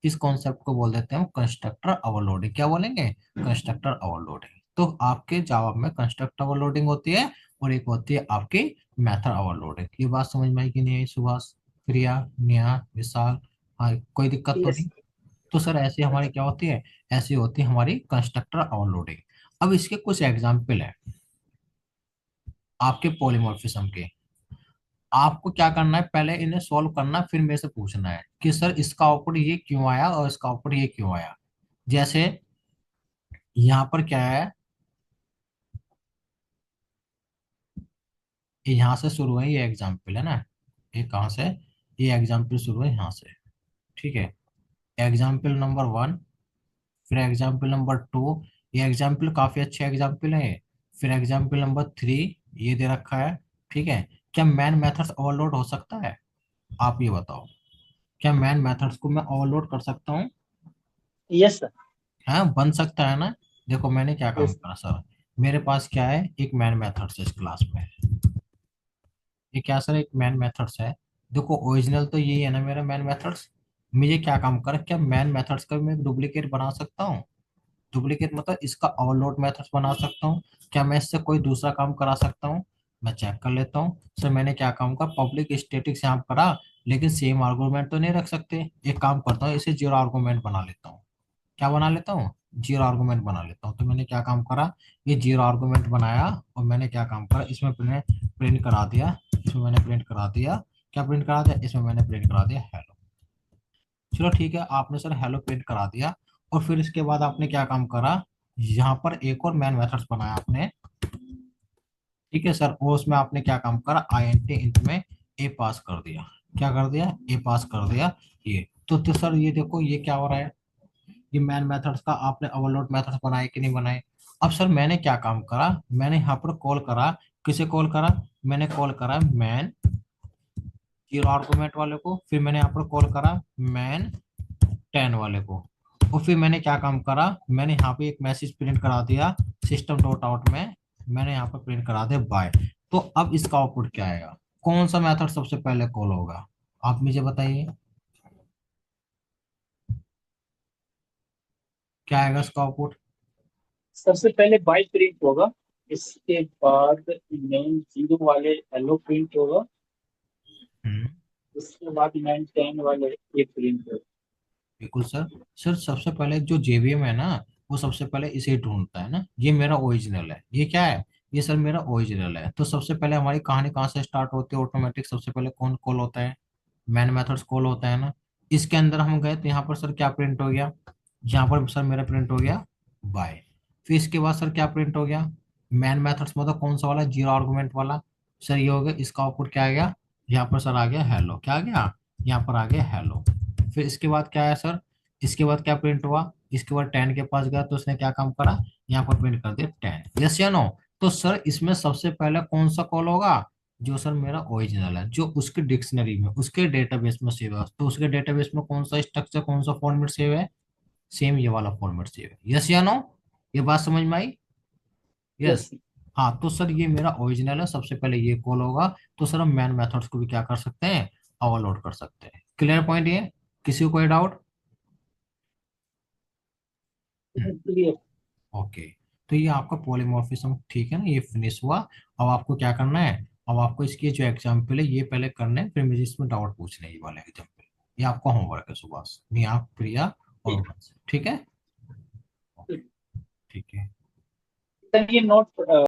इस कॉन्सेप्ट को बोल देते हैं हम कंस्ट्रक्टर ओवरलोडिंग। क्या बोलेंगे? Constructor overloading. तो आपके जावा में कंस्ट्रक्टर ओवरलोडिंग होती है और एक होती है आपकी मेथड ओवरलोडिंग। ये बात समझ में आई कि नहीं आई सुभाष, प्रिया, नेहा, विशाल? हाँ, कोई दिक्कत तो यस। नहीं? तो सर ऐसी हमारी क्या होती है, ऐसी होती है हमारी कंस्ट्रक्टर ओवरलोडिंग। अब इसके कुछ एग्जाम्पल है आपके पॉलीमॉर्फिज्म के। आपको क्या करना है, पहले इन्हें सॉल्व करना, फिर मेरे से पूछना है कि सर इसका आउटपुट ये क्यों आया और इसका आउटपुट ये क्यों आया। जैसे यहाँ पर क्या है, ये यहाँ से शुरू है, ये एग्जाम्पल है ना, ये कहाँ से, ये एग्जाम्पल शुरू है यहाँ से, ठीक है। एग्जाम्पल नंबर वन, फिर एग्जाम्पल नंबर टू, ये एग्जाम्पल काफी अच्छे एग्जाम्पल है। फिर एग्जाम्पल नंबर थ्री ये दे रखा है, ठीक है। क्या मैन मेथड्स ओवरलोड हो सकता है? आप ये बताओ, क्या मैन मेथड्स को मैं ओवरलोड कर सकता हूँ? Yes sir. हाँ बन सकता है ना। देखो मैंने क्या काम यस। करा सर, मेरे पास क्या है, एक मैन मेथड्स है इस क्लास में। ये क्या सर, एक मैन मेथड्स है। देखो ओरिजिनल तो यही है ना मेरा मैन मेथड्स। मुझे क्या काम कर, क्या मैन मेथड्स का भी मैं डुप्लीकेट बना सकता हूँ? डुप्लीकेट मतलब इसका ओवरलोड मेथड्स बना सकता हूँ। क्या मैं इससे कोई दूसरा काम करा सकता हूँ? मैं चेक कर लेता हूँ सर, मैंने क्या काम करा, पब्लिक स्टैटिक यहाँ करा, लेकिन सेम आर्गुमेंट तो नहीं रख सकते। एक काम करता हूँ, इसे जीरो आर्गुमेंट बना लेता हूँ। क्या बना लेता हूँ? जीरो आर्गुमेंट बना लेता हूँ। तो मैंने क्या काम करा, ये जीरो आर्गुमेंट बनाया, और मैंने क्या काम करा, इसमें मैंने प्रिंट करा दिया। इसमें मैंने प्रिंट करा दिया, क्या प्रिंट करा दिया, इसमें मैंने प्रिंट करा दिया हेलो। चलो ठीक है, आपने सर हेलो प्रिंट करा दिया। और फिर इसके बाद आपने क्या काम करा, यहाँ पर एक और मैन मेथड्स बनाया आपने। ठीक है सर, और उसमें आपने क्या काम करा, आई एन टी इंट में ए पास कर दिया। क्या कर दिया, ए पास कर दिया। ये तो सर ये देखो ये क्या हो रहा है, ये मैन मेथड्स का आपने ओवरलोड मेथड्स बनाए कि नहीं बनाए? अब सर मैंने क्या काम करा, मैंने यहाँ पर कॉल करा, किसे कॉल करा, मैंने कॉल करा मैन जीरो आर्गुमेंट वाले को, फिर मैंने यहाँ पर कॉल करा मैन 10 वाले को। और फिर मैंने क्या काम करा, मैंने यहाँ पे एक मैसेज प्रिंट करा दिया सिस्टम डॉट आउट में, मैंने यहाँ पर प्रिंट करा दिया बाय। तो अब इसका आउटपुट क्या आएगा, कौन सा मेथड सबसे पहले कॉल होगा, आप मुझे बताइए, क्या आएगा इसका आउटपुट? सबसे पहले बाई प्रिंट होगा, इसके बाद मेन जीरो वाले हेलो प्रिंट होगा, हम्म। उसके बाद मेन टेन वाले ये प्रिंट होगा। बिल्कुल सर। सर सबसे पहले जो जेवीएम है ना, वो सबसे पहले इसे ढूंढता है ना, ये मेरा ओरिजिनल है, ये क्या है, ये सर मेरा ओरिजिनल है। तो सबसे पहले हमारी कहानी कहाँ से स्टार्ट होती है, ऑटोमेटिक सबसे पहले कौन कॉल होता है, मैन मेथड्स कॉल होता है ना। इसके अंदर हम गए तो यहाँ पर सर क्या प्रिंट हो गया, यहाँ पर सर मेरा प्रिंट हो गया बाय। फिर इसके बाद सर क्या प्रिंट हो गया, मैन मेथड्स मतलब कौन सा वाला, जीरो आर्गुमेंट वाला। सर ये हो गया, इसका आउटपुट क्या आ गया, यहाँ पर सर आ गया हेलो, क्या आ गया, यहाँ पर आ गया हेलो। फिर इसके बाद क्या है सर, इसके बाद क्या प्रिंट हुआ, इसके बाद 10 के पास गया तो उसने क्या काम करा, यहाँ पर प्रिंट कर दिया 10, यस या नो? तो सर इसमें सबसे पहले कौन सा कॉल होगा, जो सर मेरा ओरिजिनल है, जो उसके डिक्शनरी में उसके डेटाबेस में सेव है, तो उसके डेटाबेस में कौन सा स्ट्रक्चर कौन सा फॉर्मेट सेव है, सेम ये वाला फॉर्मेट सेव है, यस या नो? ये बात समझ में आई? यस। यस। हाँ तो सर ये मेरा ओरिजिनल है, सबसे पहले ये कॉल होगा। तो सर हम मैन मेथड्स को भी क्या कर सकते हैं, ओवरलोड कर सकते हैं। क्लियर पॉइंट ये, किसी को कोई डाउट? क्लियर। ओके। तो ये आपका पॉलीमॉर्फिज्म ठीक है ना, ये फिनिश हुआ। अब आपको क्या करना है, अब आपको इसकी जो एग्जाम्पल है ये पहले करना है, फिर मुझे इसमें डाउट पूछना है, ये वाले एग्जाम्पल। ये आपका होमवर्क है सुबह से, नहीं आप प्रिया और ठीक। उमन से, ठीक है? ओके। ठीक है। सर ये नोट